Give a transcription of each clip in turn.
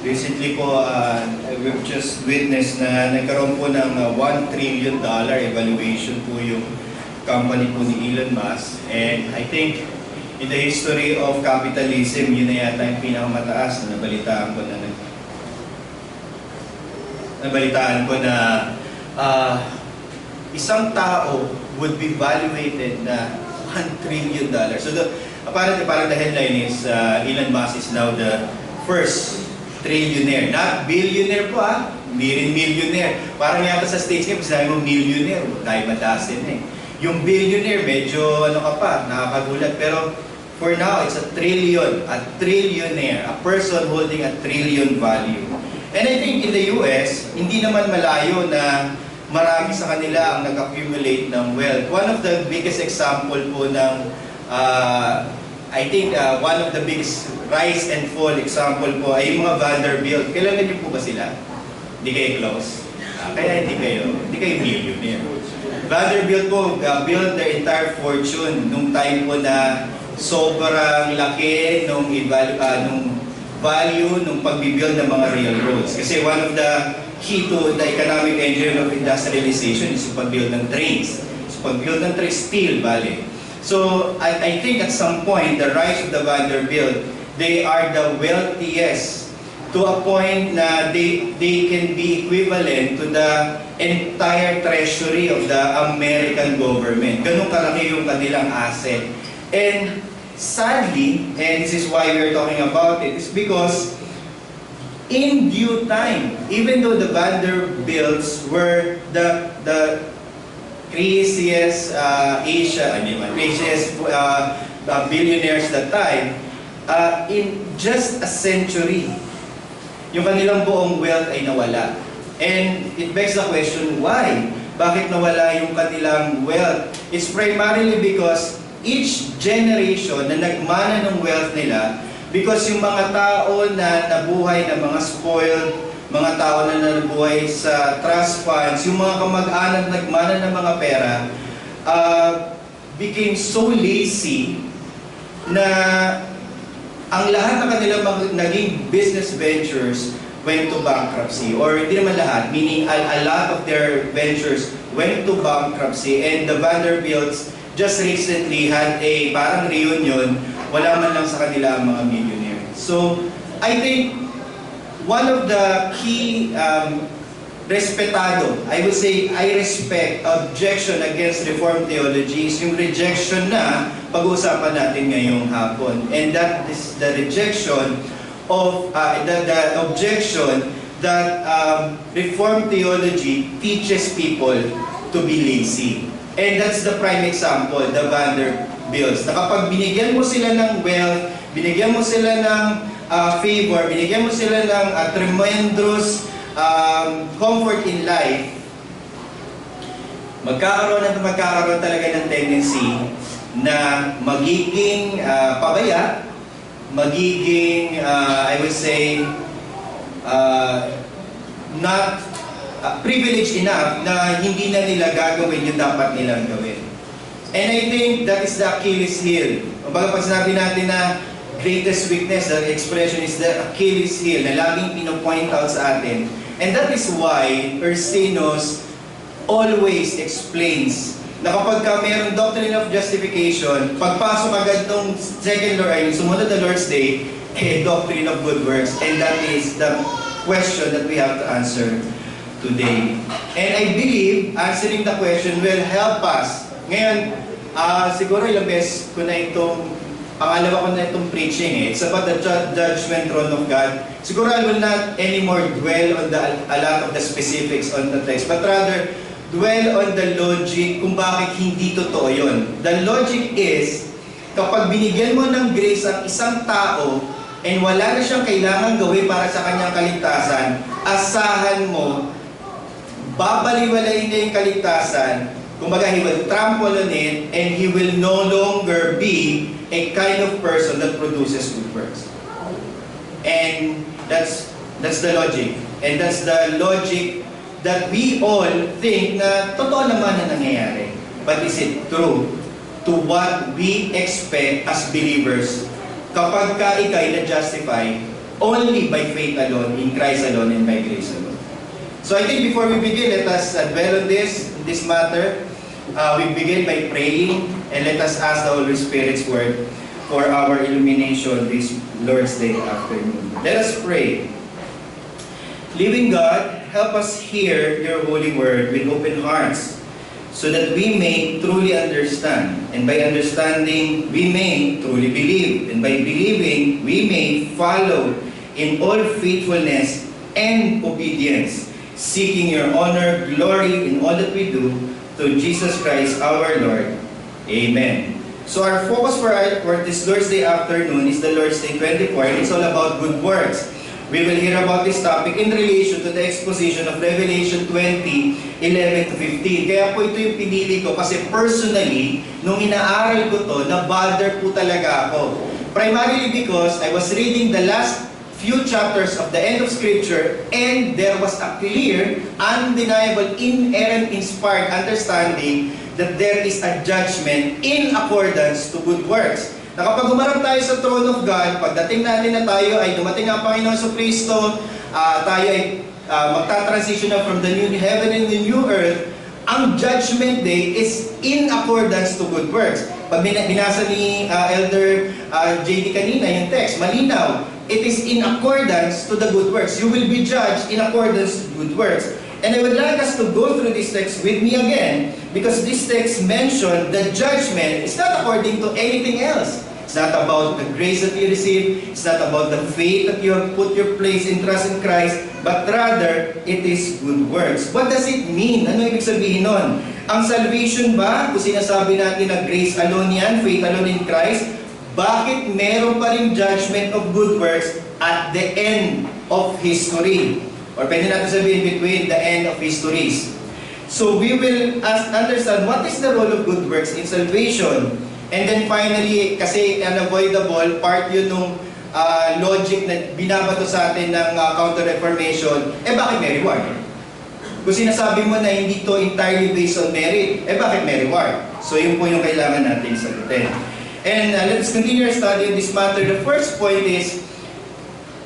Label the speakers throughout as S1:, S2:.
S1: Recently po, we've just witnessed na nagkaroon po ng $1 trillion evaluation po yung company po ni Elon Musk. And I think in the history of capitalism, yun na yata yung pinakamataas na nabalitaan ko na isang tao would be valuated na $1 trillion. So apparently, parang the headline is Elon Musk is now the first trillionaire. Not billionaire po hindi rin millionaire. Parang yata sa States ngayon, sinabi mo millionaire, dahil matasin eh. Yung billionaire, medyo nakakagulat. Pero for now, it's a trillion, a trillionaire, a person holding a trillion value. And I think in the US, hindi naman malayo na marami sa kanila ang nag-accumulate ng wealth. One of the biggest example po ng I think one of the biggest rise and fall example po ay yung mga Vanderbilt. Kailangan niyo po ba sila? Hindi kayo close. Kaya hindi kayo millionaire. Vanderbilt po built their entire fortune nung time po na sobrang laki nung value nung pagbibuild ng mga railroads. Kasi one of the key to the economic engine of industrialization is pag-build ng trains. So pag-build ng trains, steel, bale. So I think at some point, the rise of the Vanderbilt, they are the wealthiest to a point na they can be equivalent to the entire treasury of the American government. Ganun kalaki yung kanilang asset. And sadly, and this is why we're talking about it, is because in due time, even though the Vanderbilts were the craziest billionaires that time, in just a century, yung kanilang buong wealth ay nawala. And it begs the question, why? Bakit nawala yung kanilang wealth? It's primarily because each generation na nagmana ng wealth nila, because yung mga tao na nabuhay na mga spoiled, mga tao na nabuhay sa trust funds, yung mga kamag-anak nagmana ng mga pera, became so lazy na ang lahat ng kanilang naging business ventures went to bankruptcy. Or hindi naman lahat, meaning a lot of their ventures went to bankruptcy. And the Vanderbilts just recently had a parang reunion, wala man lang sa kanila ang mga millionaire. So, I think one of the key respetado, I would say, I respect objection against Reformed theology is yung rejection na pag-uusapan natin ngayong hapon. And that is the rejection of, the objection that Reformed theology teaches people to be lazy. And that's the prime example, the Vanderbilts. Na kapag binigyan mo sila ng wealth, binigyan mo sila ng favor, binigyan mo sila ng tremendous comfort in life, magkakaroon talaga ng tendency na magiging pabaya, magiging, I would say, not privileged enough na hindi na nila gagawin yung dapat nilang gawin. And I think that is the Achilles heel. Pag sinabi natin na greatest weakness, the expression is the Achilles heel na laging pinopoint out sa atin. And that is why Ursinus always explains na kapag mayroong doctrine of justification, pagpasok agad nung second Lord, ay sumunod na Lord's Day, doctrine of good works. And that is the question that we have to answer today. And I believe answering the question will help us. Ngayon, siguro ilang beses ko na itong pangalawa ko na itong preaching It's about the judgment throne of God. Siguro I will not anymore dwell on a lot of the specifics on the text, but rather dwell on the logic kung bakit hindi totoo yun. The logic is, kapag binigyan mo ng grace ang isang tao and wala na siyang kailangan gawin para sa kanyang kaligtasan, asahan mo, babaliwalayin niya yung kaligtasan. Kumbaga, he will trample on it and he will no longer be a kind of person that produces good works. And that's the logic. And that's the logic that we all think na totoo naman na nangyayari. But is it true to what we expect as believers kapag ka ikay na-justify only by faith alone, in Christ alone, and by grace alone. So I think before we begin, let us dwell on this matter. We begin by praying, and let us ask the Holy Spirit's word for our illumination this Lord's Day afternoon. Let us pray. Living God, help us hear your holy word with open hearts, so that we may truly understand, and by understanding, we may truly believe, and by believing, we may follow in all faithfulness and obedience, seeking your honor, glory in all that we do, through Jesus Christ our Lord. Amen. So our focus for this Lord's Day afternoon is the Lord's Day 24, and it's all about good works. We will hear about this topic in relation to the exposition of Revelation 20:11 to 15. Kaya po ito yung pinili ko kasi personally, nung inaaral ko to, na-bother po talaga ako. Primarily because I was reading the last few chapters of the end of Scripture and there was a clear, undeniable, inerrant, inspired understanding that there is a judgment in accordance to good works. Na kapag humarap tayo sa throne of God, pagdating natin na tayo ay dumating ang Panginoon sa Kristo, tayo ay magta-transition na from the new heaven and the new earth, ang judgment day is in accordance to good works. Pag binasa ni Elder JD kanina yung text, malinaw, it is in accordance to the good works. You will be judged in accordance to good works. And I would like us to go through this text with me again, because this text mentioned that judgment is not according to anything else. It's not about the grace that you receive. It's not about the faith that you have put your place in trust in Christ, but rather, it is good works. What does it mean? Ano ibig sabihin nun? Ang salvation ba, kung sinasabi natin na grace alone yan, faith alone in Christ, bakit meron pa rin judgment of good works at the end of history? Or pwede natin sabihin between the end of histories. So we will understand what is the role of good works in salvation. And then finally, kasi unavoidable, part yun nung logic na binabato sa atin ng counter-reformation, bakit may reward? Kung sinasabi mo na hindi to entirely based on merit, bakit may reward? So yun po yung kailangan natin sagutin. And let's continue our study on this matter. The first point is,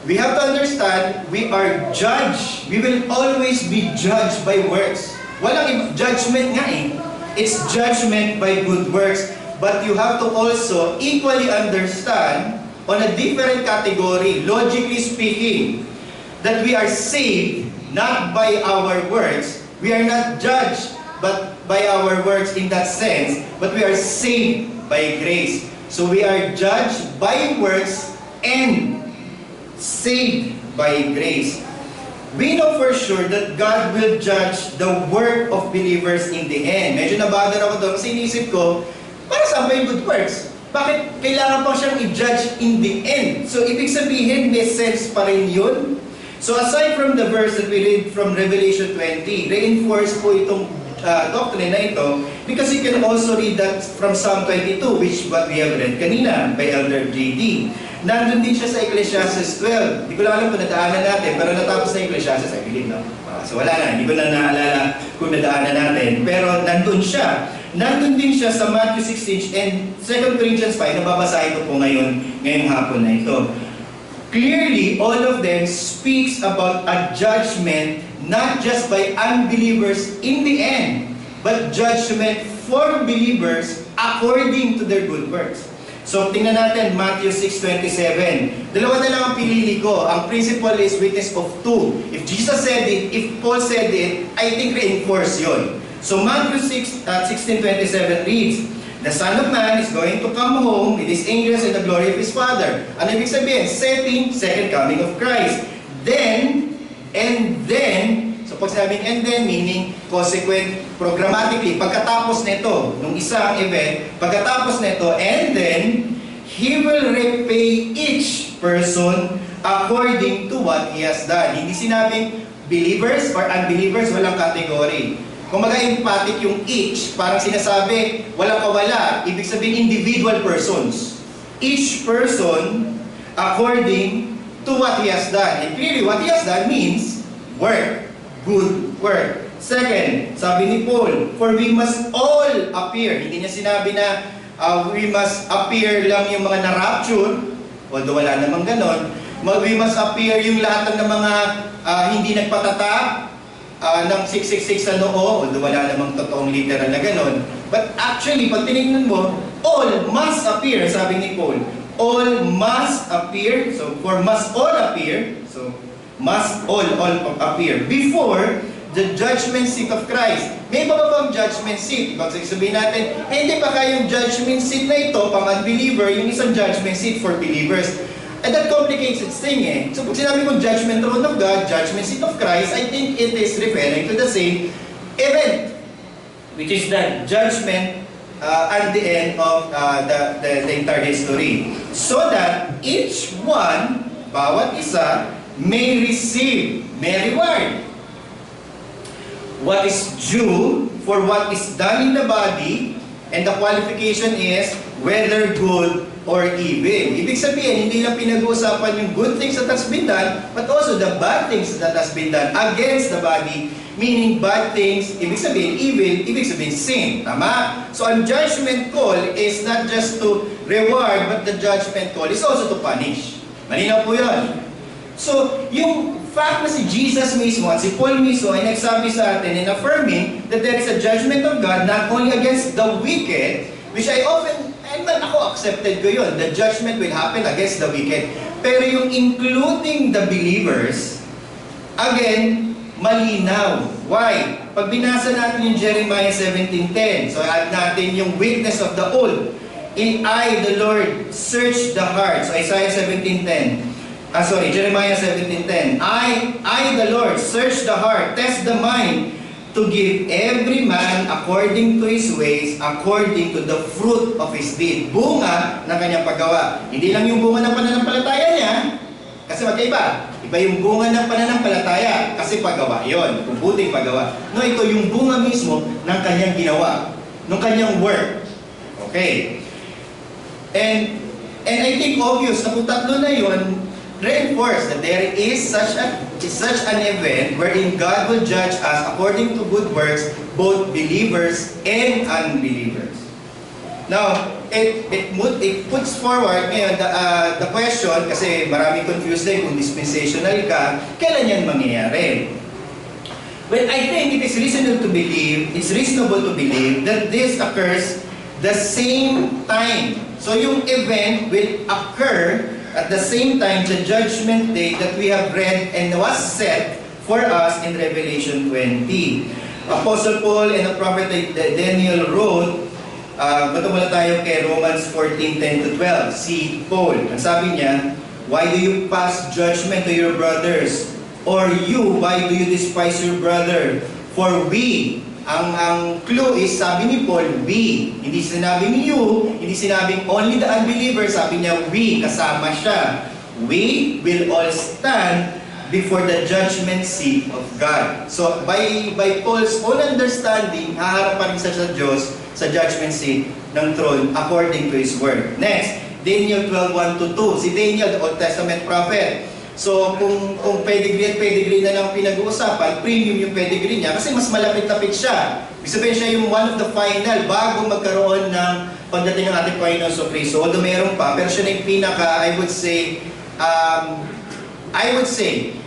S1: we have to understand, we are judged. We will always be judged by works. Walang judgment nga eh. It's judgment by good works. But you have to also equally understand, on a different category, logically speaking, that we are saved not by our works. We are not judged but by our works in that sense, but we are saved by grace. So we are judged by works and saved by grace. We know for sure that God will judge the work of believers in the end. Medyo nabother ako doon kasi inisip ko, para saan ba yung good works? Bakit kailangan pa siyang i-judge in the end? So, ibig sabihin, may sense pa rin yun. So, aside from the verse that we read from Revelation 20, reinforce po itong doctrine na ito, because you can also read that from Psalm 22, which what we have read kanina by Elder JD. Nandun din siya sa Ecclesiastes 12. Hindi ko lang alam kung nadaanan natin, pero natapos na Ecclesiastes, I believe, no? So, wala na. Hindi ko na naalala kung nadaanan natin. Pero nandun siya. Nandun din siya sa Matthew 16 and 2 Corinthians 5, nababasahin ko po ngayong hapon na ito. Clearly, all of them speaks about a judgment not just by unbelievers in the end, but judgment for believers according to their good works. So, tingnan natin Matthew 6:27. Dalawa na lang ang pinili ko. Ang principle is witness of two. If Jesus said it, if Paul said it, I think reinforce yun. So Matthew 16:27 reads, "The Son of Man is going to come home with his angels in the glory of his Father." Ano ibig sabihin? Setting, second coming of Christ. Then, and then, so pag sinabing and then, meaning consequent, programmatically, pagkatapos nito, nung isang event, pagkatapos nito, and then, He will repay each person according to what he has done. Hindi sinabing believers or unbelievers, walang category. Kung mag-emphatic yung each, parang sinasabi, walang kawala, ibig sabihin individual persons. Each person according to what he has done. And clearly, what he has done means work, good work. Second, sabi ni Paul, for we must all appear. Hindi niya sinabi na we must appear lang yung mga na-rapture, although wala namang ganon. We must appear yung lahat ng mga hindi nagpatata ng 666 sa noo, although wala namang totoong literal na ganon. But actually, pag tinignan mo, all must appear, sabi ni Paul. All must appear, so for must all appear, so must all appear before the judgment seat of Christ. May iba pa bang judgment seat? Pag sabihin natin, hindi pa kayong judgment seat na ito, pang unbeliever, yung isang judgment seat for believers. And that complicates its thing eh. So pag sinabi kong judgment throne of God, judgment seat of Christ, I think it is referring to the same event, which is the judgment at the end of the entire history. So that each one, bawat isa, may receive, may reward what is due for what is done in the body, and the qualification is whether good or evil. Ibig sabihin, hindi lang pinag-uusapan yung good things that has been done, but also the bad things that has been done against the body, meaning bad things, ibig sabihin evil, ibig sabihin sin. Tama? So ang judgment call is not just to reward, but the judgment call is also to punish. Malinaw po yun. So, yung fact na si Jesus mismo at si Paul mismo ay nagsabi sa atin in affirming that there is a judgment of God not only against the wicked, which I often, and man ako accepted ko yun, the judgment will happen against the wicked. Pero yung including the believers, again, malinaw. Why? Pag binasa natin yung Jeremiah 17:10, so add natin yung witness of the old. In I, the Lord, search the heart. So Isaiah 17:10. Jeremiah 17:10. I, the Lord, search the heart, test the mind, to give every man according to his ways, according to the fruit of his deed. Bunga ng kanyang paggawa. Hindi lang yung bunga ng pananampalataya niya, kasi magkaiba. Iba yung bunga ng pananampalataya, kasi paggawa yon, kung buting paggawa. No, ito yung bunga mismo ng kanyang ginawa, ng kanyang work. Okay. And I think obvious na kung tatlo na yun, reinforce that there is such an event wherein God will judge us according to good works, both believers and unbelievers. Now, it puts forward ngayon the question, kasi maraming confused din kung dispensational ka, kailan yan mangyayari? Well, I think it is reasonable to believe that this occurs the same time. So yung event will occur at the same time, the judgment day that we have read and was set for us in Revelation 20. Apostle Paul and the prophet Daniel wrote, mula tayo kay Romans 14:10-12. Si Paul, ang sabi niya, why do you pass judgment to your brothers? Or you, why do you despise your brother? For we, ang clue is, sabi ni Paul, we. Hindi sinabing you, hindi sinabing only the unbeliever, sabi niya we, kasama siya. We will all stand before the judgment seat of God. So, by Paul's own understanding, haharap pa rin sa Diyos sa judgment seat ng throne according to His word. Next, Daniel 12:1-2. Si Daniel, the Old Testament prophet. So, kung pedigree na lang pinag-uusapan, premium yung pedigree niya kasi mas malapit-lapit siya. Ibig sabihin siya yung one of the final bago magkaroon ng pagdating ng ating Panginoon sa Kristo. Although meron pa, pero siya na yung pinaka, I would say,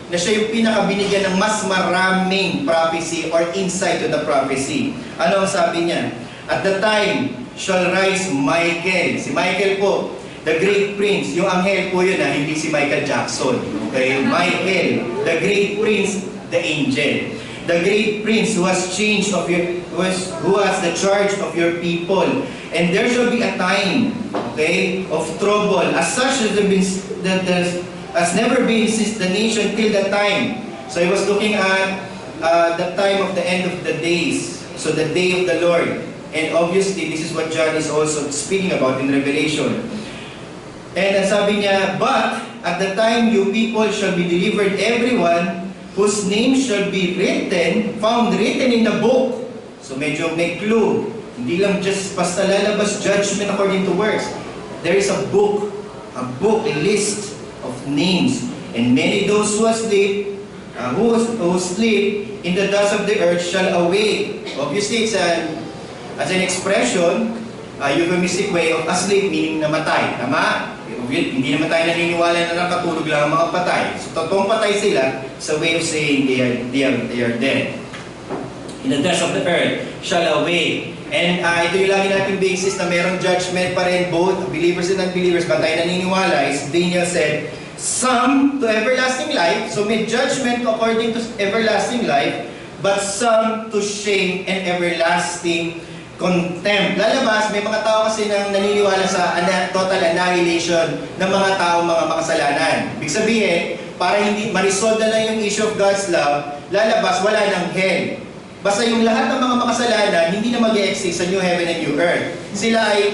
S1: na siya yung pinaka binigyan ng mas maraming prophecy or insight to the prophecy. Ano ang sabi niya? At the time shall rise Michael. Si Michael po, the great prince, yung anghel po yun hindi si Michael Jackson. Okay? Michael, the great prince, the angel. The great prince who has who has the charge of your people. And there shall be a time, okay, of trouble, as such has never been since the nation till the time. So he was looking at the time of the end of the days. So the day of the Lord. And obviously, this is what John is also speaking about in Revelation. And sabi niya, but at the time you people shall be delivered everyone whose name shall be found written in the book. So medyo may clue. Hindi lang just basta lalabas judgment according to works. There is a book, a list of names. And many those who sleep, who sleep in the dust of the earth shall awake. Obviously, it's as an expression, euphemistic way of asleep, meaning namatay. Tama? Hindi naman tayo naniniwala na nakatulog lang ang mga patay. So, totoong patay sila sa way of saying they are dead. In the dust of the earth shall awake. And ito yung lagi nating basis na merong judgment pa rin, both believers and unbelievers. Ba tayo naniniwala? Is Daniel said, some to everlasting life. So may judgment according to everlasting life, but some to shame and everlasting contempt. Lalabas, may mga tao kasi nang naniniwala sa total annihilation ng mga tao, mga makasalanan. Ibig sabihin, para hindi ma-resolve na lang yung issue of God's love, lalabas, wala ng hell. Basta yung lahat ng mga makasalanan, hindi na mag-e-exist sa new heaven and new earth. Sila ay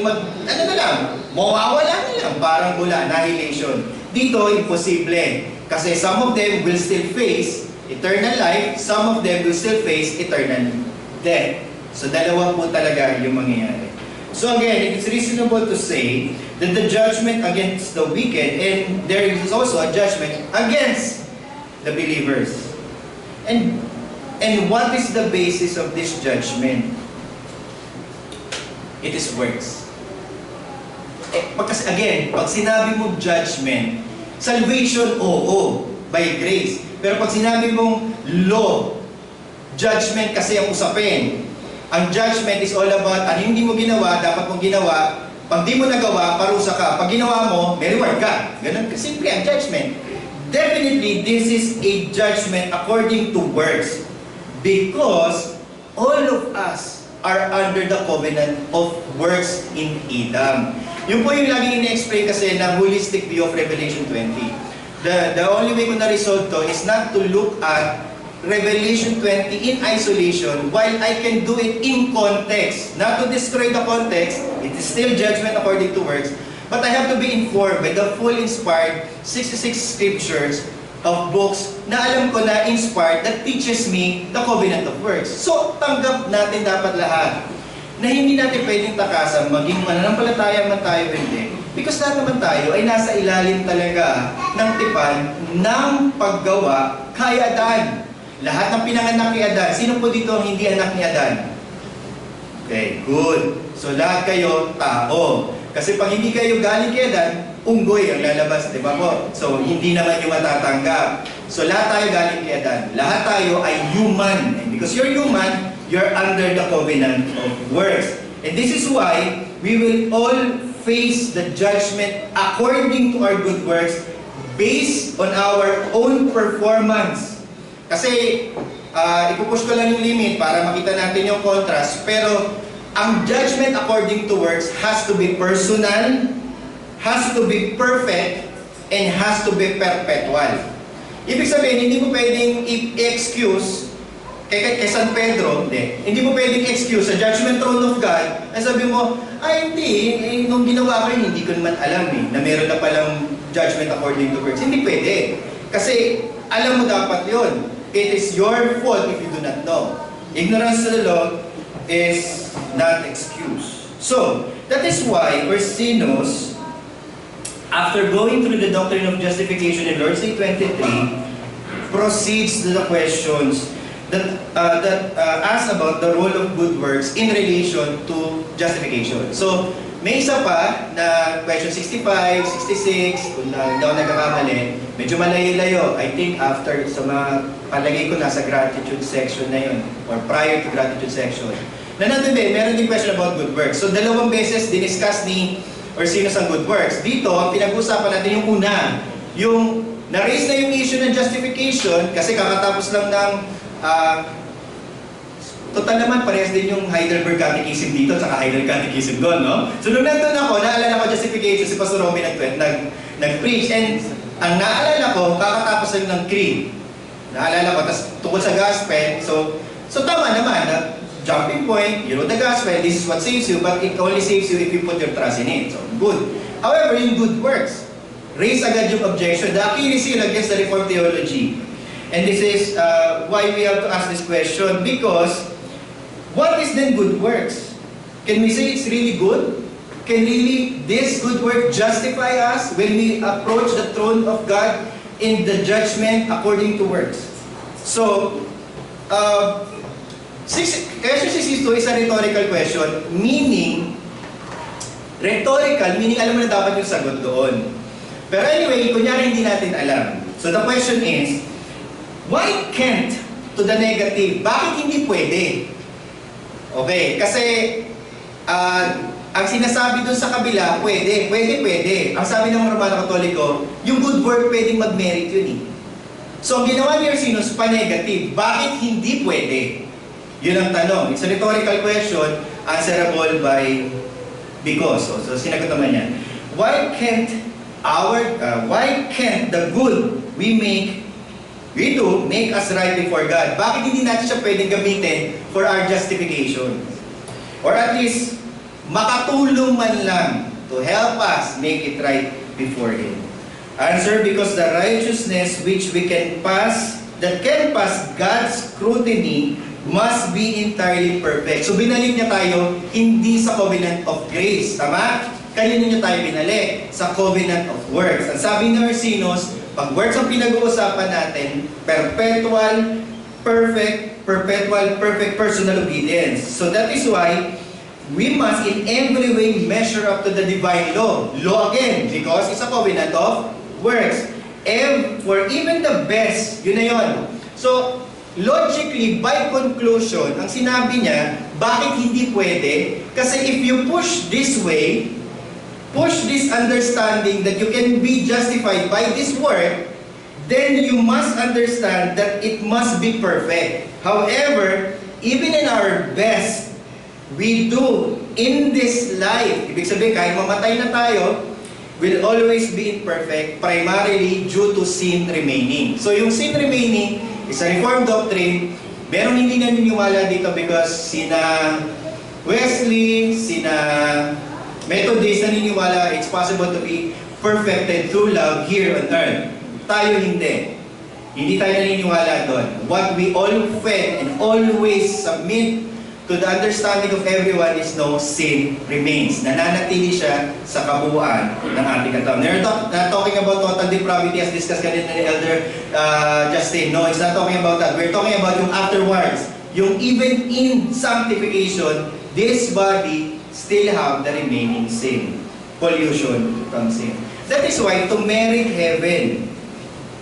S1: mawawala na lang, parang wala, annihilation. Dito, imposible. Kasi some of them will still face eternal life, some of them will still face eternal death. So, dalawa po talaga yung mangyayari. So again, it is reasonable to say that the judgment against the wicked, and there is also a judgment against the believers. And what is the basis of this judgment? It is works. Kasi again, pag sinabi mong judgment, salvation, oo, by grace. Pero pag sinabi mong law, judgment kasi ang usapin. Ang judgment is all about, ano hindi mo ginawa, dapat mong ginawa. Pag di mo nagawa, parusa ka. Pag ginawa mo, may reward ka. Ganun simple ang judgment. Definitely, this is a judgment according to works. Because all of us are under the covenant of works in Adam. Yun po yung laging ina-explain kasi ng holistic view of Revelation 20. The only way ko na-resolve to is not to look at Revelation 20 in isolation, while I can do it in context. Not to destroy the context, it is still judgment according to works, but I have to be informed by the full inspired 66 scriptures of books na alam ko na inspired that teaches me the covenant of works. So, tanggap natin dapat lahat na hindi natin pwedeng takasan, maging mananampalataya man tayo hindi. Because lahat naman tayo ay nasa ilalim talaga ng tipan ng paggawa kay Adan. Lahat ng pinanganak ni Adan, sino po dito ang hindi anak ni Adan? Okay, good. So lahat kayo, tao. Kasi pag hindi kayo galing kay Adan, unggoy ang lalabas, di ba po? So hindi naman yung matatanggap. So lahat tayo galing kay Adan. Lahat tayo ay human. And because you're human, you're under the covenant of works. And this is why we will all face the judgment according to our good works based on our own performance. Kasi, ipupush ko lang yung limit para makita natin yung contrast. Pero, ang judgment according to works has to be personal, has to be perfect, and has to be perpetual. Ibig sabihin, hindi mo pwedeng i-excuse kay San Pedro, hindi mo pwedeng excuse sa judgment throne of God, ay sabi mo, hindi, nung ginawa ko yun, hindi ko naman alam na meron na palang judgment according to works. Hindi pwede. Kasi, alam mo dapat yun. It is your fault if you do not know. Ignorance to the law is not excuse. So, that is why Ursinus, after going through the doctrine of justification in Lord's Day 23, proceeds to the questions that ask about the role of good works in relation to justification. So, may isa pa na question 65, 66, kung hindi ako nagkakamali, medyo malayo-layo. I think after sa mga palagay ko nasa gratitude section na yun, or prior to gratitude section. Na nandun din, meron din question about good works. So, 2 beses diniscuss ni Ursinus ang good works. Dito, ang pinag-usapan natin yung una, yung na-raise na yung issue ng justification, kasi kakatapos lang ng total naman, parehas din yung Heidelberg Catechism dito at saka Heidelberg Catechism doon, no? So, nung nandun ako, naalala ko justification, si Pastor Romy nag-preach. And ang naalala ko, kakatapos lang ng creed. Naalala ko, tapos tungkol sa gospel. So tama naman, jumping point, you know the gospel, this is what saves you, but it only saves you if you put your trust in it. So, good. However, in good works, raise agad yung objection. The Achilles heel against the Reformed theology. And this is why we have to ask this question, because what is then good works? Can we say it's really good? Can really this good work justify us when we approach the throne of God in the judgment according to works? So, question 62 is a rhetorical question, meaning alam mo na dapat yung sagot doon. Pero anyway, kunyari hindi natin alam. So the question is, why can't to the negative? Bakit hindi pwede? Okay, kasi ang sinasabi dun sa kabila, pwede. Ang sabi ng Romano Katoliko, yung good work pwedeng mag-merit yun eh. So ang ginawa ni Ursinus, pa-negative. Bakit hindi pwede? Yun ang tanong. It's a rhetorical question, answerable by because. So sinagot naman yan. Why can't the good we do make us right before God? Bakit hindi natin siya pwedeng gamitin for our justification? Or at least, makatulong man lang to help us make it right before Him. Answer, because the righteousness which that can pass God's scrutiny must be entirely perfect. So binalik niya tayo hindi sa covenant of grace. Tama? Kanino niya tayo binalik? Sa covenant of works. Ang sabi ng Ursinus, pag works ang pinag-uusapan natin, perpetual, perfect personal obedience. So that is why we must in every way measure up to the divine law. Law again, because it's a covenant of works. And for even the best, yun na yun. So, logically, by conclusion, ang sinabi niya, bakit hindi pwede? Kasi if you push this way, push this understanding that you can be justified by this work, then you must understand that it must be perfect. However, even in our best, we do in this life, ibig sabihin kahit mamatay na tayo, will always be imperfect, primarily due to sin remaining. So yung sin remaining is a Reformed doctrine. Merong hindi naniniwala dito because sina Wesley, sina Methodist naniniwala it's possible to be perfected through love here on earth. Tayo hindi. Hindi tayo naniniwala doon. What we all fed and always submit to the understanding of everyone is no sin remains. Nananatili siya sa kabuuan ng ating katawan. We're not talking about total depravity as discussed kanina ni Elder Justin. No, it's not talking about that. We're talking about yung afterwards. Yung even in sanctification, this body still have the remaining sin. Pollution from sin. That is why to merit heaven,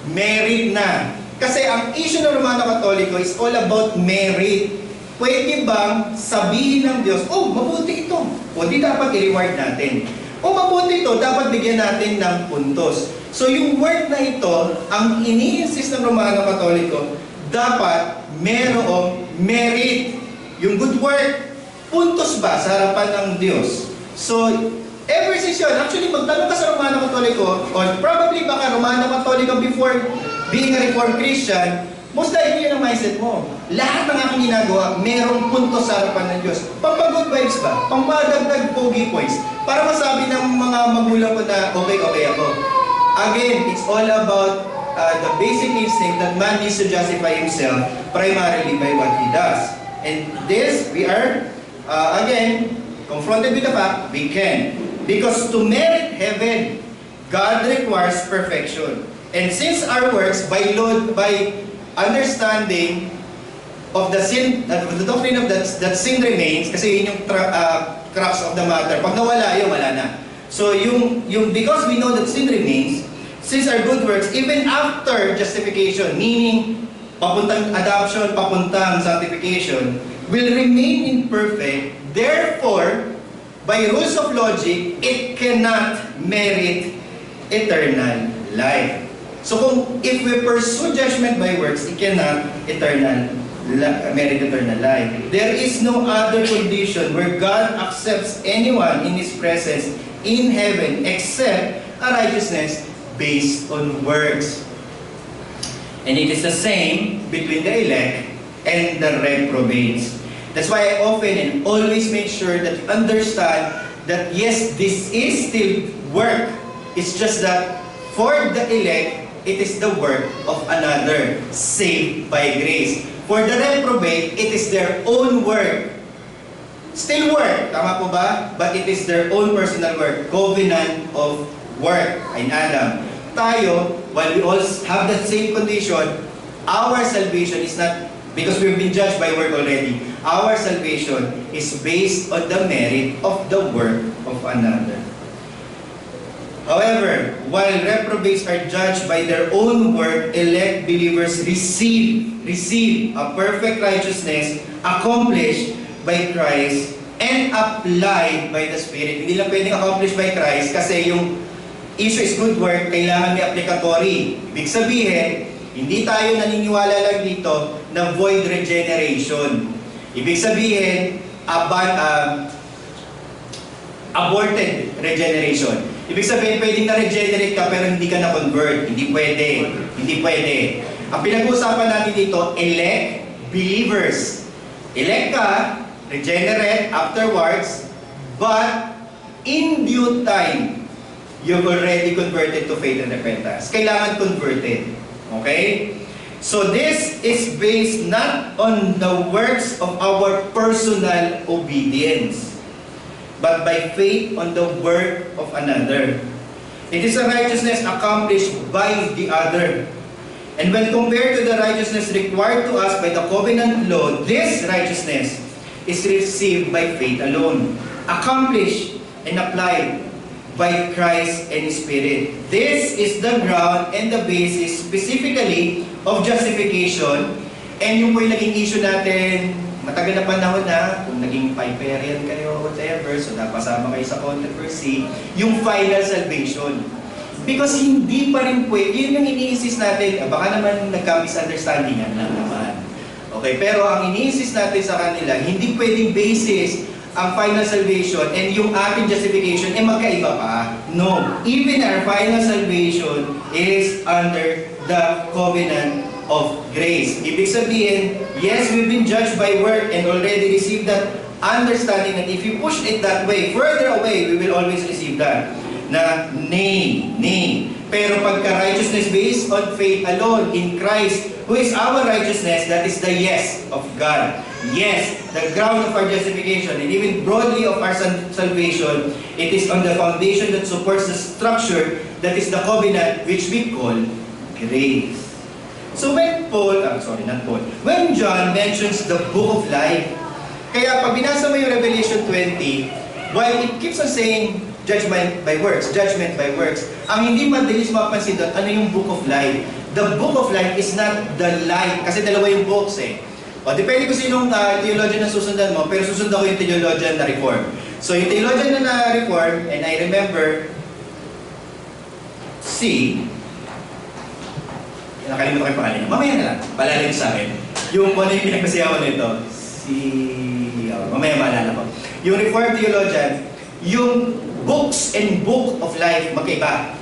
S1: merit na. Kasi ang issue ng Romano Katoliko is all about merit. Pwede bang sabihin ng Diyos, oh, mabuti ito. O di dapat i-reward natin. O mabuti ito, dapat bigyan natin ng puntos. So yung word na ito, ang ini-insist ng Romano Katoliko, dapat merong merit. Yung good work, puntos ba sa harapan ng Diyos? So, ever since yun, actually magtanong ka sa Romano Katoliko, or probably baka Romano Katoliko before being a Reformed Christian, most likely yun ang mindset mo. Lahat ng aking ginagawa, merong punto sa harapan ng Diyos. Pampag-good vibes ba? Pampadagdag pogi points. Para masabi ng mga magulang ko na okay ako. Again, it's all about the basic instinct that man needs to justify himself primarily by what he does. And this, we are, again, confronted with the fact, we can. Because to merit heaven, God requires perfection. And since our works, by understanding of the sin, the doctrine of that sin remains, kasi yun yung crux of the matter. Pag nawala yun, wala na. So because we know that sin remains, since our good works, even after justification, meaning papuntang adoption, papuntang sanctification, will remain imperfect. Therefore, by rules of logic, it cannot merit eternal life. So if we pursue judgment by works, it cannot merit eternal life. There is no other condition where God accepts anyone in His presence in heaven except a righteousness based on works. And it is the same between the elect and the reprobates. That's why I often and always make sure that you understand that yes, this is still work. It's just that for the elect, it is the work of another, saved by grace. For the reprobate, it is their own work. Still work, tama po ba? But it is their own personal work, covenant of work in Adam. Tayo, while we all have that same condition, our salvation is not, because we've been judged by work already, our salvation is based on the merit of the work of another. However, while reprobates are judged by their own work, elect believers receive a perfect righteousness accomplished by Christ and applied by the Spirit. Hindi lang pwedeng accomplished by Christ kasi yung issue is good work, kailangan may applicatory. Ibig sabihin, hindi tayo naniniwala lang dito na void regeneration. Ibig sabihin, aborted regeneration. Ibig sabihin, pwedeng na-regenerate ka pero hindi ka na-convert. Hindi pwede. Hindi pwede. Ang pinag-uusapan natin dito, elect believers. Elect ka, regenerate afterwards, but in due time, you've already converted to faith and repentance. Kailangan converted. Okay? So this is based not on the works of our personal obedience, but by faith on the work of another. It is a righteousness accomplished by the other. And when compared to the righteousness required to us by the covenant law, this righteousness is received by faith alone, accomplished and applied by Christ and His Spirit. This is the ground and the basis specifically of justification. And yung po yung naging issue natin, matagal na panahon na, kung naging Piperian kayo, whatever, so napasama kayo sa controversy, yung final salvation. Because hindi pa rin pwede, yun yung ini-insist natin, baka naman nagka-misunderstandingan lang naman. Okay, pero ang ini-insist natin sa kanila, hindi pwedeng basis ang final salvation and yung ating justification magkaiba pa. No, even our final salvation is under the covenant of grace. Ibig sabihin, yes, we've been judged by work and already received that understanding that if you push it that way, further away, we will always receive that. Na, nay. Pero pagka righteousness based on faith alone in Christ, who is our righteousness, that is the yes of God. Yes, the ground of our justification, and even broadly of our salvation, it is on the foundation that supports the structure that is the covenant which we call grace. So when when John mentions the book of life, kaya pag binasa mo yung Revelation 20, while it keeps on saying judgment by works, ang hindi madalis mapansin doon, ano yung book of life? The book of life is not the life, kasi dalawa yung books eh. O, depende kung sinong theologian na susundan mo, pero susundan ko yung theologian na Reform. So yung theologian na Reform, and I remember, nakalimutan ko yung pangalan niya. Mamaya na lang. Palalim sa akin. Yung ano yung pinagmasiyawan nito. Mamaya maalala ko. Yung Reformed theologian, yung books and book of life magkaiba.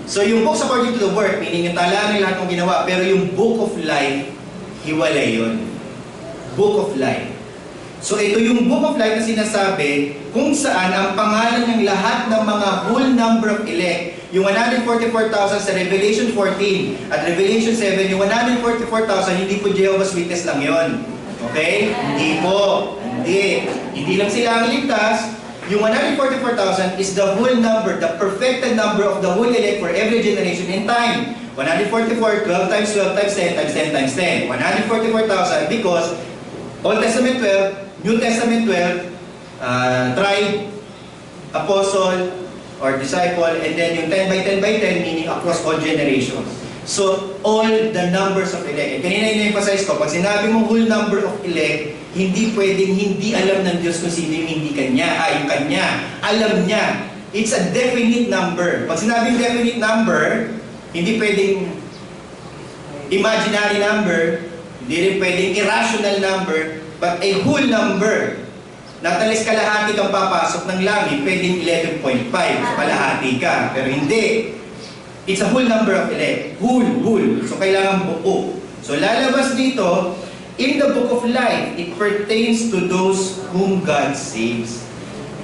S1: So yung books according to the work, meaning yung talaan ng lahat ng ginawa, pero yung book of life, hiwalay yun. Book of life. So ito yung book of life na sinasabi kung saan ang pangalan ng lahat ng mga whole number of elect. Yung 144,000 sa Revelation 14 at Revelation 7, yung 144,000, hindi po Jehovah's Witness lang yon. Okay? Hindi po. Hindi lang sila ang ligtas. Yung 144,000 is the whole number, the perfected number of the whole elect for every generation in time. 144, 12 times 12 times 10 times 10 times 10. 144,000 because Old Testament 12, New Testament 12, tribe, apostle, or disciple, and then yung 10 by 10 by 10, meaning across all generations. So, all the numbers of elect. And kanina in-emphasize ko, pag sinabi mo whole number of elect, hindi pwedeng hindi alam ng Diyos kung sino yung hindi kanya. Yung kanya. Alam niya. It's a definite number. Pag sinabing definite number, hindi pwedeng imaginary number, hindi rin pwedeng irrational number, but a whole number. Natalis kalahati kang papasok ng langit, pwedeng 11.5, kalahati ka. Pero hindi. It's a whole number of elect. Whole. So kailangan buo. So lalabas dito, in the book of life, it pertains to those whom God saves.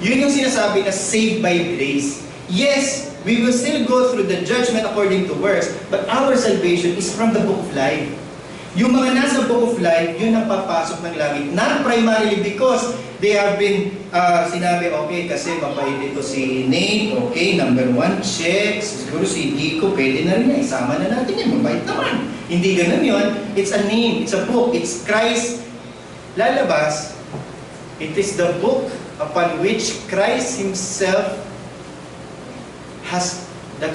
S1: Yun yung sinasabi na saved by grace. Yes, we will still go through the judgment according to works, but our salvation is from the book of life. Yung mga nasa book of life, yun ang papasok ng langit. Not primarily because they have been sinabi, okay, kasi mabait ito si Nate, okay, number 1, check. Siguro si Dico, pwede na rin yan. Isama na natin yan, mabait naman. Hindi ganun yun. It's a name, it's a book, it's Christ. Lalabas, it is the book upon which Christ Himself has that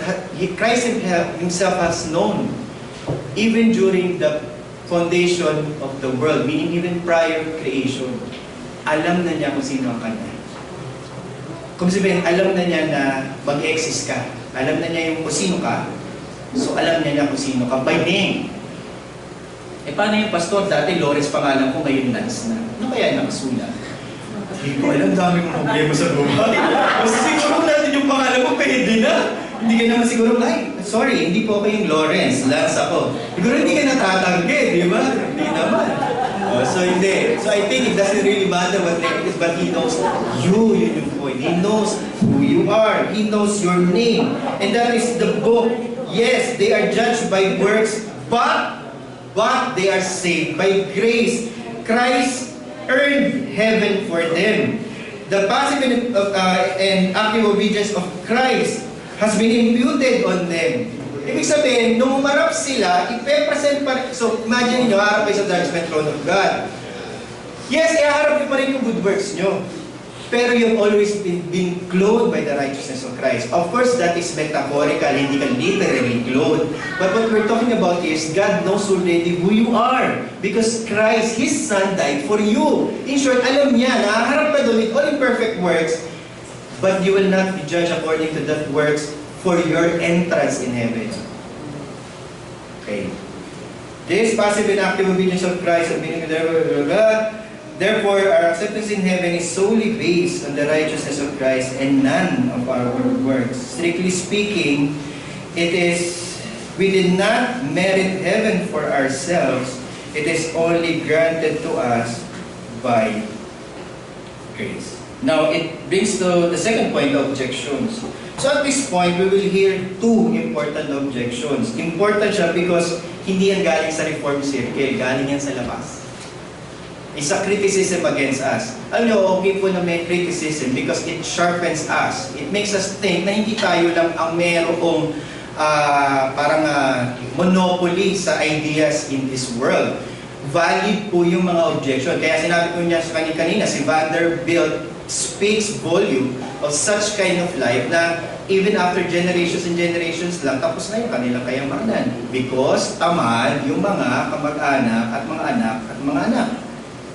S1: Christ himself has known even during the foundation of the world, meaning even prior creation. Alam na niya kung sino ang kanya. Kung sabihin, alam na niya na mag-exist ka. Alam na niya yung kung sino ka. So alam niya kung sino ka by name. Paano yung pastor? Dati Lawrence pangalan ko, ngayon Lance na. Ano kaya nakasulat? Hindi ko alam, dami mong problema sa buhay. Basta siguro natin yung pangalan mo, pwede na. Hindi ka naman siguro, sorry, hindi po ako yung Lawrence, Lance ako. Siguro hindi ka natatanggi, di ba? Hindi naman. So hindi. So I think it doesn't really matter what name it is, but He knows you, yun yung point. He knows who you are. He knows your name. And that is the book. Yes, they are judged by works, but they are saved by grace. Christ earned heaven for them. The passive and active obedience of Christ has been imputed on them. Ibig sabihin, nung umarap sila, ipe-present pa rin. So imagine nyo, harap kayo sa judgment throne of God. Yes, iharap nyo pa rin yung good works nyo. Pero you've always been clothed by the righteousness of Christ. Of course, that is metaphorical, hindi ka literally clothed. But what we're talking about is, God knows already who you are. Because Christ, His Son, died for you. In short, alam niya, nakaharap ka doon with all imperfect works, but you will not be judged according to that works for your entrance in heaven. Okay. This passive and active obedience of Christ, therefore, our acceptance in heaven is solely based on the righteousness of Christ and none of our works. Strictly speaking, we did not merit heaven for ourselves. It is only granted to us by grace. Now, it brings to the second point, objections. So at this point, we will hear two important objections. Important siya because hindi yan galing sa Reformed Circle, galing yan sa labas. It's a criticism against us. Alam nyo, okay po na may criticism because it sharpens us. It makes us think na hindi tayo lang ang merong monopoly sa ideas in this world. Valid po yung mga objection. Kaya sinabi ko niya sa kanina, si Vanderbilt speaks volume of such kind of life na even after generations and generations lang, tapos na yung kanilang kayamanan. Because tamad yung mga kamag-anak at mga anak at mga anak.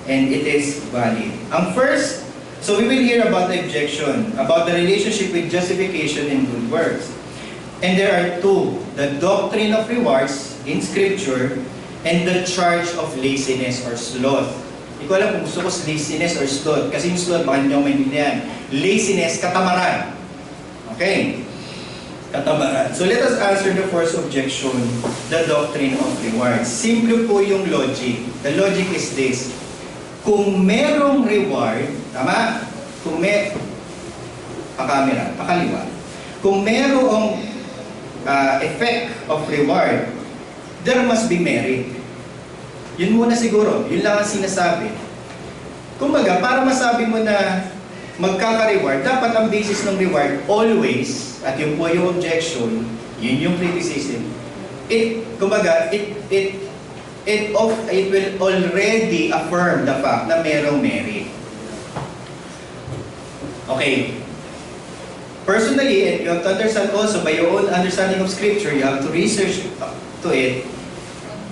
S1: And it is valid. First, so we will hear about the objection, about the relationship with justification and good works. And there are two, the doctrine of rewards in Scripture and the charge of laziness or sloth. Hindi ko alam kung gusto ko laziness or sloth, kasi yung sloth, baka hindi ako maintindihan. Laziness, katamaran. Okay? Katamaran. So let us answer the first objection, the doctrine of rewards. Simple po yung logic. The logic is this. Kung merong reward, tama? Kung pakaliwa. Kung merong effect of reward, there must be merit. Yun muna siguro, yun lang ang sinasabi. Kumbaga, para masabi mo na magkaka-reward, dapat ang basis ng reward always, at yun po yung objection, yun yung criticism. It will already affirm the fact na merong merit. Okay. Personally, and you have to understand also by your own understanding of Scripture, you have to research to it.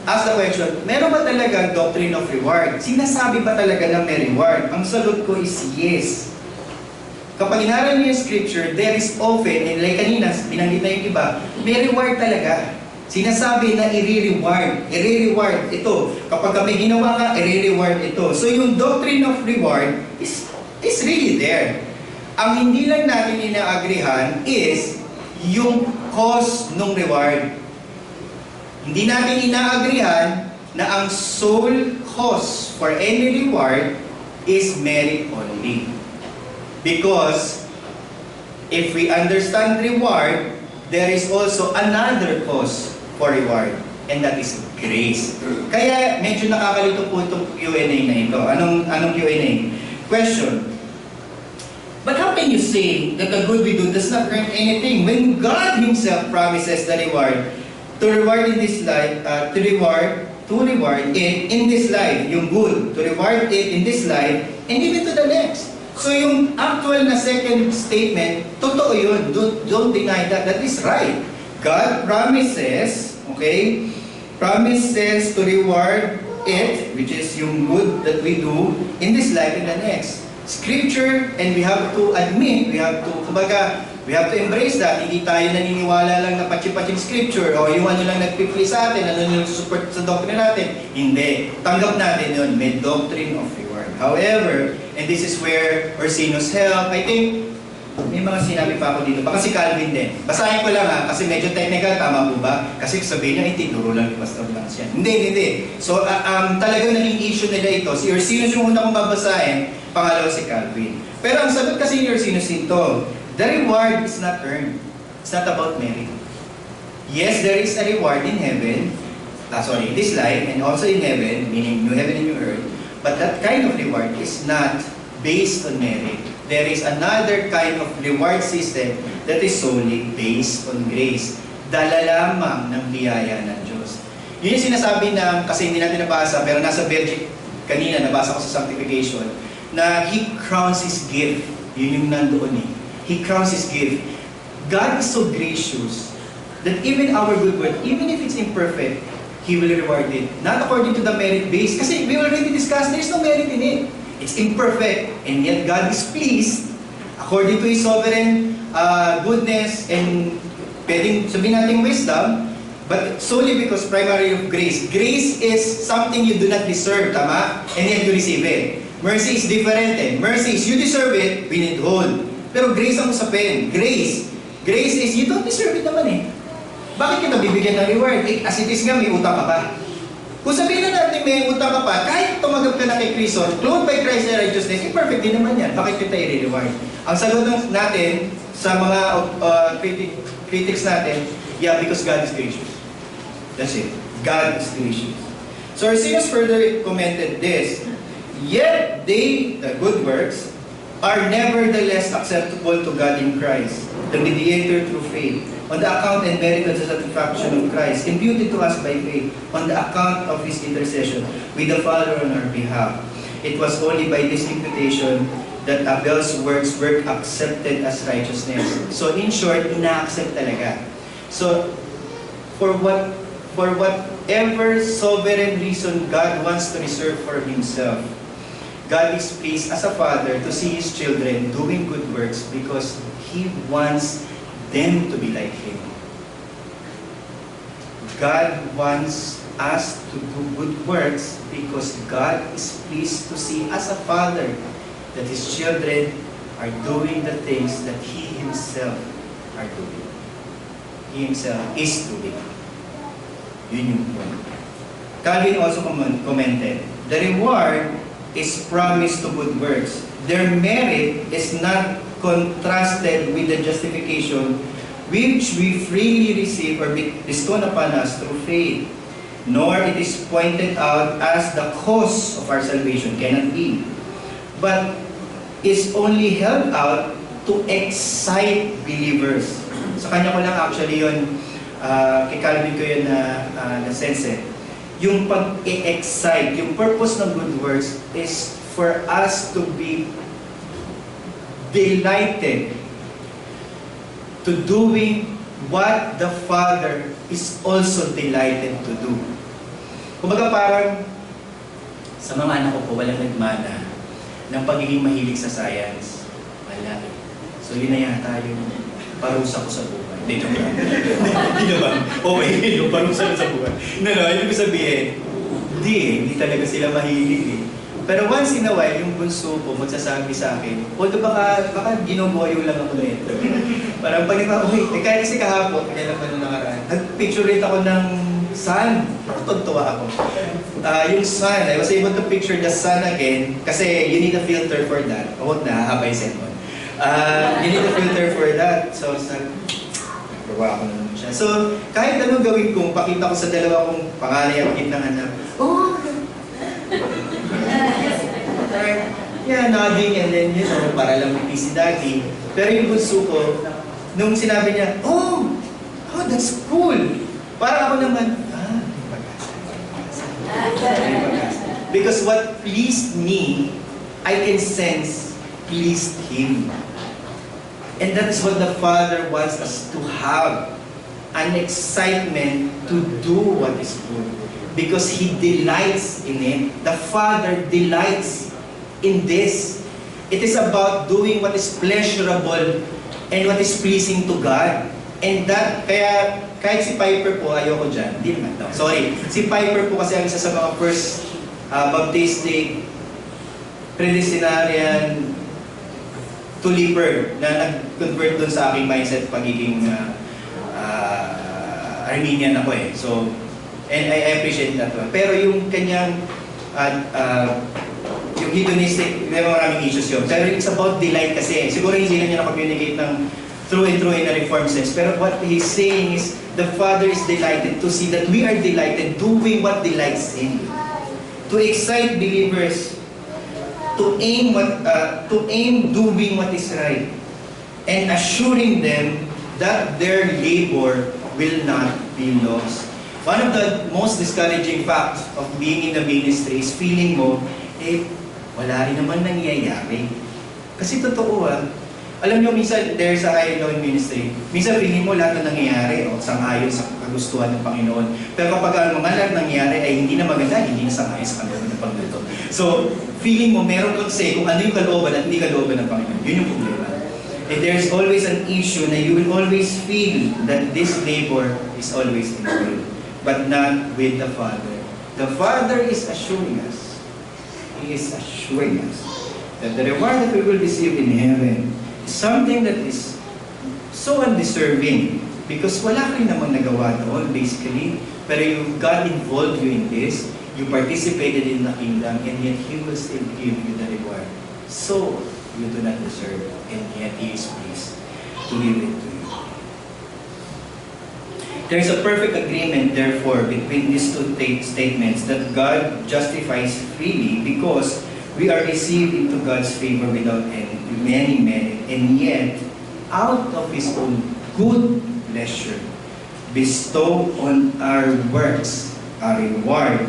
S1: Ask the question, meron ba talaga doctrine of reward? Sinasabi ba talaga na may reward? Ang sagot ko is yes. Kapag inaral niyo yung Scripture, there is often, and like kanina, binanggit na yung iba, may reward talaga. Sinasabi na i-reward ito. Kapag may ginawa ka, i-reward ito. So yung doctrine of reward is really there. Ang hindi lang natin inaagrihan is yung cause ng reward. Hindi natin inaagrihan na ang sole cause for any reward is merit only. Because if we understand reward, there is also another cause for reward, and that is grace. Kaya medyo nakakalito po itong Q&A na ito. Anong Q&A? Question. But how can you say that the good we do does not earn anything when God Himself promises the reward to reward in this life, to reward it in this life, yung good, to reward it in this life, and even to the next. So yung actual na second statement, totoo yun. Don't deny that. That is right. God promises, okay, promises to reward it, which is yung good that we do in this life and the next. Scripture, and we have to admit, we have to embrace that. Hindi tayo naniniwala lang na patsi-patsing scripture o yung ano lang nagpipli sa atin, ano yung support sa doctrine natin. Hindi. Tanggap natin yun. May doctrine of reward. However, and this is where Orsino's help, I think, may mga sinabi pa ako dito. Baka si Calvin din. Basahin ko lang ha, kasi medyo technical, tama po ba? Kasi sabihin niya, tinuro lang ni Pastor Lance yan. Hindi. So, talagang naging issue nila ito. Si Ursinus yung una kong babasahin, pangalawa si Calvin. Pero ang sagot kasi ni Ursinus ito, the reward is not earned. It's not about merit. Yes, there is a reward in heaven, in this life, and also in heaven, meaning new heaven and new earth. But that kind of reward is not based on merit. There is another kind of reward system that is solely based on grace. Dala lamang ng biyaya ng Diyos. Yun yung sinasabi na, kasi hindi natin nabasa, pero nasa Belgic kanina, nabasa ko sa sanctification, na He crowns His gift. Yun yung nandoon eh. He crowns His gift. God is so gracious that even our good work, even if it's imperfect, He will reward it. Not according to the merit base, kasi we already discussed, there's no merit in it. It's imperfect, and yet God is pleased according to His sovereign goodness and pwedeng sabihin natin wisdom, but solely because primarily of grace. Grace is something you do not deserve, tama? And yet you receive it. Mercy is different eh. Mercy is you deserve it, we need hold. Pero grace ang usapin. Grace is you don't deserve it naman eh. Bakit kita bibigyan ng reward? Eh, as it is nga, may utang ka pa. Kung sabihin na natin may utang ka pa, kahit tumanggap ka na kay Kristo, clothed by Christ's righteousness, perfect din naman yan. Bakit kita i-reward? Ang sagot natin sa mga critics natin, yeah, because God is gracious. That's it. God is gracious. So Ursinus further commented this, yet they, the good works, are nevertheless acceptable to God in Christ, the mediator through faith, on the account and merit of the satisfaction of Christ, imputed to us by faith, on the account of His intercession with the Father on our behalf. It was only by this imputation that Abel's works were accepted as righteousness. So in short, ina-accept talaga. So for whatever sovereign reason God wants to reserve for Himself, God is pleased as a father to see His children doing good works because He wants them to be like Him. God wants us to do good works because God is pleased to see as a father that His children are doing the things that He Himself are doing. He Himself is doing. Yun yung point. Calvin also commented, the reward is promised to good works. Their merit is not contrasted with the justification which we freely receive or bestowed upon us through faith, nor it is pointed out as the cause of our salvation, cannot be, but is only held out to excite believers. Sa kanya ko lang actually yun, kay Calvin ko yun na sense eh. Yung pag-excite, yung purpose ng good works is for us to be delighted to doing what the Father is also delighted to do. Kumbaga parang sa mga anak ko po, walang nagmana ng pagiging mahilig sa science. Wala. So yun na yata yung parusa ko sa buhay. Hindi naman. Hindi naman. Okay, yung parusa ko sa buhay. Ibig ko sabihin, hindi talaga sila mahilig eh. Pero once in a while, yung bunso ko magsasabi sa akin, although baka ginoboyo lang ako na ito. Parang pag kahit kasi kahapon, kaya lang pa nung nakaraan, nag-picture rate ako ng sun. Tutuwa ako. Yung sun, I was able to picture the sun again kasi you need a filter for that. Huwag na, habay sermon. You need a filter for that. So, nagawa ko naman siya. So, kahit anong gawin kong, pakita ko sa dalawa kong pangalay ang ng anak, yeah, nodding and then, para lang may si daddy. Pero yung bunso ko, nung sinabi niya, oh, that's cool. Parang ako naman, because what pleased me, I can sense, pleased Him. And that is what the Father wants us to have. An excitement to do what is good. Because He delights in it. The Father delights in this. It is about doing what is pleasurable and what is pleasing to God. And that, kaya kahit si Piper po, ayoko dyan. Hindi naman, no. Sorry. Si Piper po kasi ang isa sa mga first baptistic, predestinarian, tuliper na nag-convert dun sa aking mindset pagiging Armenian ako eh. So, and I appreciate that one. Pero yung kanyang yung hedonistic, may maraming issues yun. Pero it's about delight kasi. Siguro hindi na niya na-communicate ng through and through in a reformed sense. Pero what he's saying is, the Father is delighted to see that we are delighted doing what delights Him. To excite believers, to aim doing what is right, and assuring them that their labor will not be lost. One of the most discouraging facts of being in the ministry is feeling mo, wala rin naman nangyayari. Kasi totoo alam nyo, minsan, there's a high and low in ministry. Minsan, feeling mo lahat na nangyayari, sangayon sa kagustuhan ng Panginoon. Pero kapag ang mga lahat nangyayari ay hindi na maganda, hindi na sangayon sa kalooban ng Panginoon. So, feeling mo, meron kang say kung ano yung kalooban at hindi kalooban ng Panginoon. Yun yung problema. And there's always an issue na you will always feel that this labor is always in vain, but not with the Father. The Father is assuring us, He is assuring us that the reward that we will receive in heaven is something that is so undeserving because wala ka rin namang nagawa doon basically, pero God involved you in this, you participated in the kingdom, and yet He will still give you the reward. So, you do not deserve, and yet He is pleased to give it to you. There is a perfect agreement, therefore, between these two statements that God justifies freely because we are received into God's favor without any merit, and yet, out of His own good pleasure, bestow on our works a reward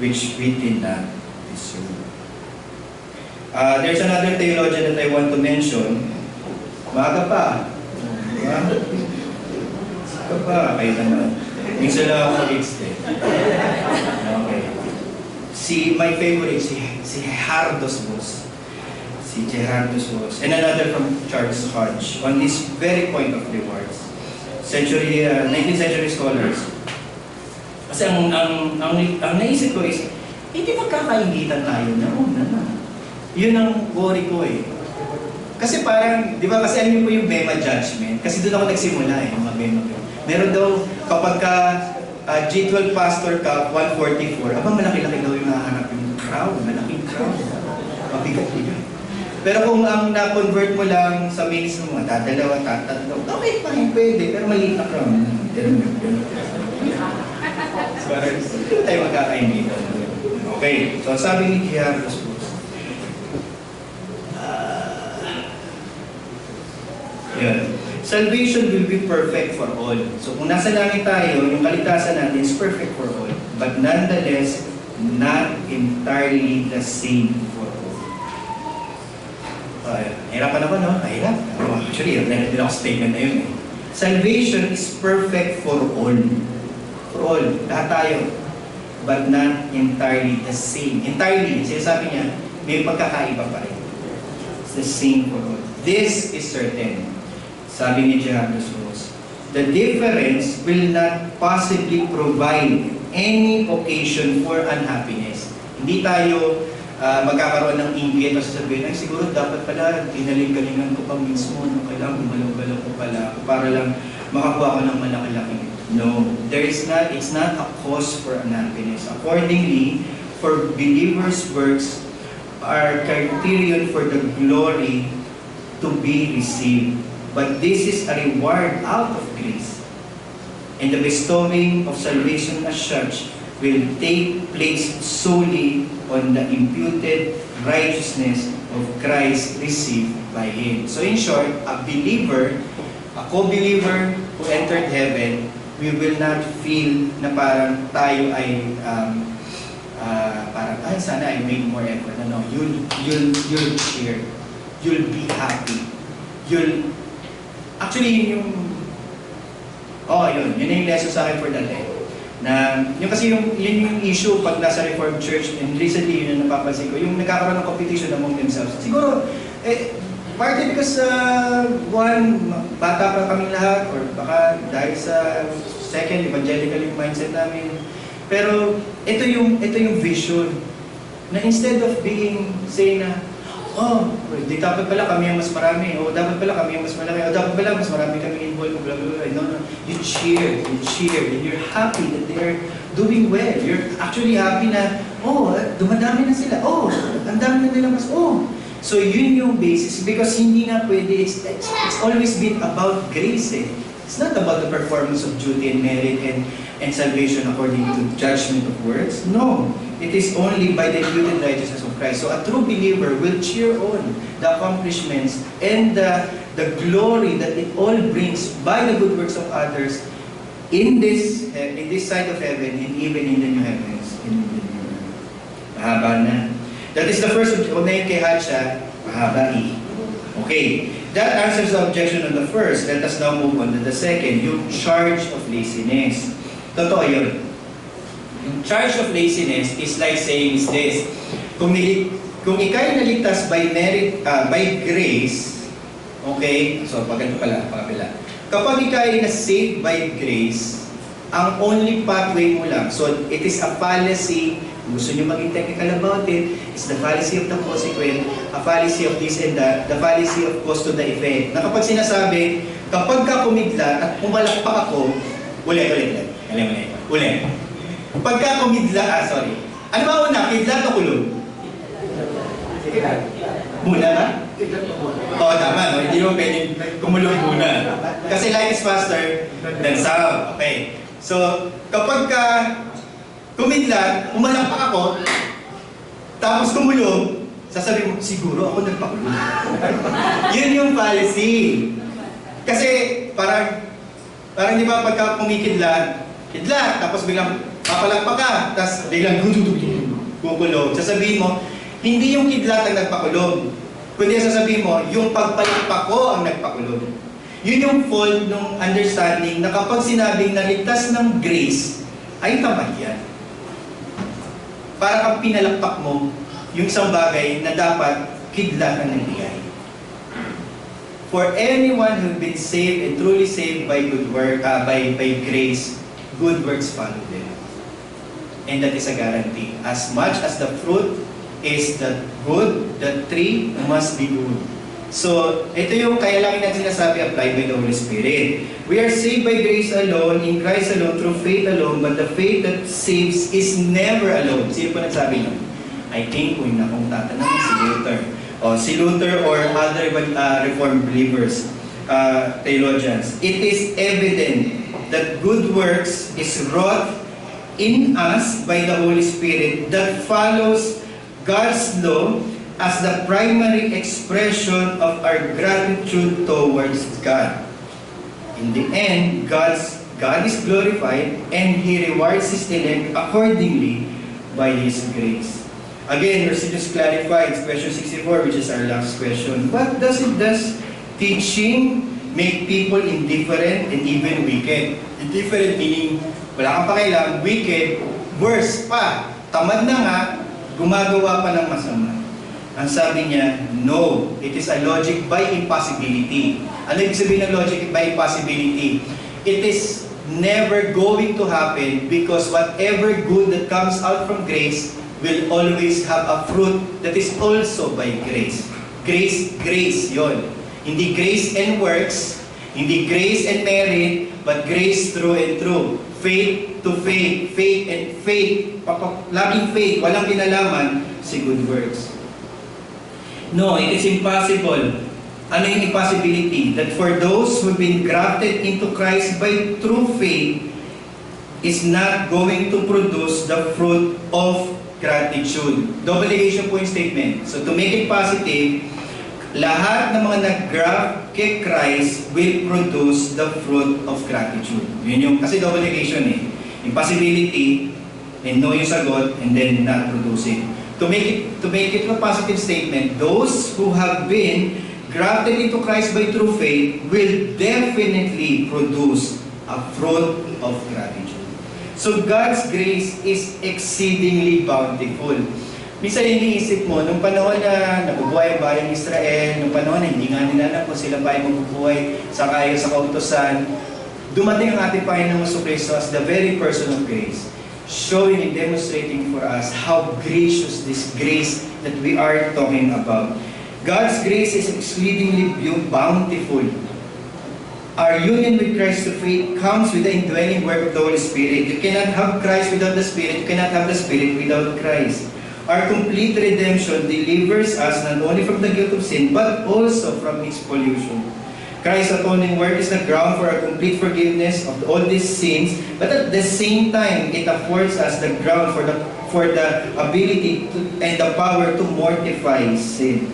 S1: which we did not deserve. There's another theologian that I want to mention. Maaga pa. Maaga pa, kayo naman. Minsan lang ako mag-extend. Okay. My favorite, si Gerhardus Vos. Si Gerhardus Vos. And another from Charles Hodge on this very point of rewards. 19th century scholars. Kasi ang naisip ko is, hindi magkakaingitan tayo na una na. Yun ang worry ko eh. Kasi parang, di ba kasi alam niyo po yung Bema judgment? Kasi doon ako nagsimula mga Bema. Meron daw, kapag ka G12 Pastor Cup 144, malaki-laki daw yung nahanap yung crowd, malaking crowd. Mabigat-bigat. Pero kung ang na-convert mo lang sa ministry mo, tatalawa, tatatlo, okay, pwede, pero maliit na crowd. Parang, hindi tayo magkakainitan. Okay, so sabi ni Gerhardus Vos, salvation will be perfect for all. So kung nasa langit tayo, yung kaligtasan natin is perfect for all. But nonetheless, not entirely the same for all. Hirapan ako, no? Hirap. Actually, hindi ako statement na yun. Salvation is perfect for all. For all. Lahat tayo. But not entirely the same. Entirely, sinasabi niya, may pagkakaiba pa rin. It's the same for all. This is certain. Sabi ni Gerhardus Vos, the difference will not possibly provide any occasion for unhappiness. Hindi tayo magkakaroon ng inggit o sasabihin, ay siguro dapat pala pinaling-galingan ko pa mismo, kailangan gumalaw-galaw ko pala para lang makakuha ko ng malaki-laki. No, it's not a cause for unhappiness. Accordingly, for believers' works are criterion for the glory to be received. But this is a reward out of grace. And the bestowing of salvation as such will take place solely on the imputed righteousness of Christ received by Him. So in short, a believer, a co-believer who entered heaven, we will not feel na parang tayo ay parang, sana I made more effort. No, you'll cheer. you'll be happy. Actually, yun yung lesson sa akin for that day. Na, yun yung issue pag nasa Reformed Church, and recently yun yung napapansin ko, yung nagkakaroon ng competition among themselves. Siguro, partly because one, bata pa kami lahat, or baka dahil sa second, evangelical yung mindset namin. Pero ito yung vision, na instead of saying na, di dapat pala kami ang mas marami, o dapat pala kami ang mas malaki, o dapat pala mas marami kami involved, blah, blah, blah. No. You cheer, and you're happy that they're doing well. You're actually happy na, dumadami na sila, ang dami na nila mas, So yun yung basis, because hindi na pwede, it's always been about grace eh. It's not about the performance of duty and merit and salvation according to judgment of works. No. It is only by the imputed righteousness of Christ. So a true believer will cheer on the accomplishments and the glory that it all brings by the good works of others in this side of heaven and even in the new heavens. Mahaba na. That is the first objection. Kay Hadsha, mahaba Okay. That answers the objection on the first. Let us now move on to the second, yung charge of laziness. Totoo yun. Yung charge of laziness is like saying is this: kung ikay naligtas by merit, by grace, okay? So pagano pala, pakapila. Kapag ikay na-saved by grace, ang only pathway mo lang, so it is a fallacy. Gusto nyo maging technical about it, it's the fallacy of the consequent, a fallacy of this and that, the fallacy of cause to the effect. Na kapag sinasabi, kapag ka kumidlat at pumalakpak ako, ulit. Pagka kumidla, ano ba una, kidlat o kulog? Muna ka? Tama, no? Hindi mo pwedeng kumulog muna. Kasi life is faster than sound. Okay. So, kapag ka kumidlat, pumalakpak ako, tapos kumulog, sasabihin mo, siguro ako nagpakulog. Yun yung fallacy. Kasi parang di ba pagka kumikidlat, tapos biglang papalakpak ka, tapos biglang kukulog. Sasabihin mo, hindi yung kidlat ang nagpakulog, kundi sasabihin mo, yung pagpalakpak ko ang nagpakulog. Yun yung fault ng understanding na kapag sinabing naligtas ng grace, ay tamad yan. Para kang pinalakpak mo yung isang bagay na dapat kidlat ang nagbigay. For anyone who's been saved and truly saved by good work, by grace, good works follow them. And that is a guarantee. As much as the fruit is the good, the tree must be good. So, ito yung kaya lang natin sinasabi applied by the Holy Spirit. We are saved by grace alone, in Christ alone, through faith alone, but the faith that saves is never alone. Sino po nagsabi nyo? I think kung tatanungin si Luther or other Reformed believers, theologians. It is evident that good works is wrought in us by the Holy Spirit that follows God's law as the primary expression of our gratitude towards God. In the end, God is glorified and He rewards His elect accordingly by His grace. Again, Mercedes clarifies question 64, which is our last question. What does teaching make people indifferent and even wicked? Indifferent meaning wala kang pakialam, wicked, worse pa, tamad na nga, gumagawa pa ng masama. Ang sabi niya, no, it is a logic by impossibility. Ano ibig sabihin ng logic by impossibility? It is never going to happen because whatever good that comes out from grace will always have a fruit that is also by grace. Grace, yon. Hindi grace and works, hindi grace and merit, but grace through and through. Faith to faith, faith and faith, laging faith, walang kinalaman si good works. No, it is impossible. Ano yung impossibility? That for those who've been grafted into Christ by true faith is not going to produce the fruit of gratitude. Double negation po yung statement. So to make it positive, lahat ng mga nag-graft kay Christ will produce the fruit of gratitude. Yun yung, kasi double negation eh. Impossibility, and know yung sagot, and then not producing. To make it a positive statement, those who have been grafted into Christ by true faith will definitely produce a fruit of gratitude. So God's grace is exceedingly bountiful. Minsan iniisip mo, nung panahon na nabubuhay ang bayang Israel, nung panahon na hindi nga nila alam kung sila ba ay mabubuhay sa kayo sa kautosan, dumating ang ating Panginoong Jesucristo as the very person of grace, showing and demonstrating for us how gracious this grace that we are talking about. God's grace is exceedingly bountiful. Our union with Christ through faith comes with the indwelling work of the Holy Spirit. You cannot have Christ without the Spirit. You cannot have the Spirit without Christ. Our complete redemption delivers us not only from the guilt of sin, but also from its pollution. Christ's atoning work is the ground for our complete forgiveness of all these sins, but at the same time, it affords us the ground for the ability and the power to mortify sin.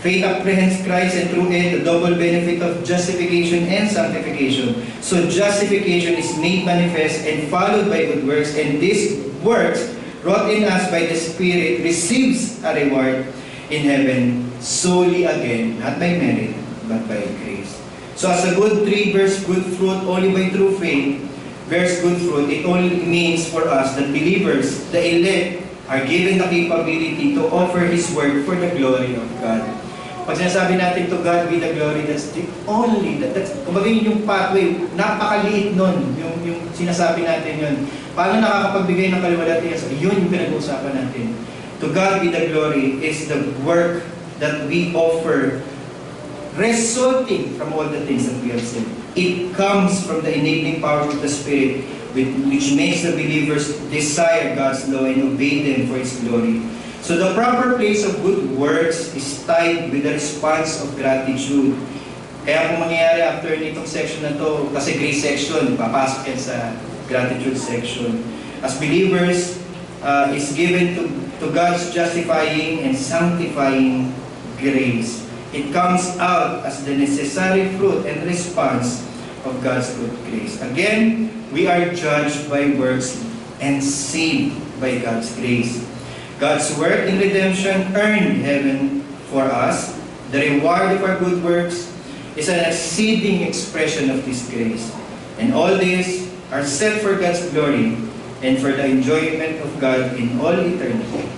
S1: Faith apprehends Christ and through it the double benefit of justification and sanctification. So justification is made manifest and followed by good works, and these works wrought in us by the Spirit receives a reward in heaven solely again, not by merit, but by grace. So as a good tree bears good fruit only by true faith, bears good fruit, it only means for us that believers, the elect, are given the capability to offer His work for the glory of God. Pag sinasabi natin to God be the glory, that's the only, kumbaga yung pathway, napakaliit nun, yung sinasabi natin yun. Paano nakakapagbigay ng kaluwalhatian? Yun yung pinag-uusapan natin. To God be the glory is the work that we offer resulting from all the things that we have said. It comes from the enabling power of the Spirit which makes the believers desire God's law and obey them for His glory. So the proper place of good works is tied with the response of gratitude. Kaya kung mangyayari after nitong section na to, kasi grace section, papasok yan sa gratitude section. As believers, is given to God's justifying and sanctifying grace. It comes out as the necessary fruit and response of God's good grace. Again, we are judged by works and saved by God's grace. God's work in redemption earned heaven for us. The reward of our good works is an exceeding expression of this grace. And all these are set for God's glory and for the enjoyment of God in all eternity.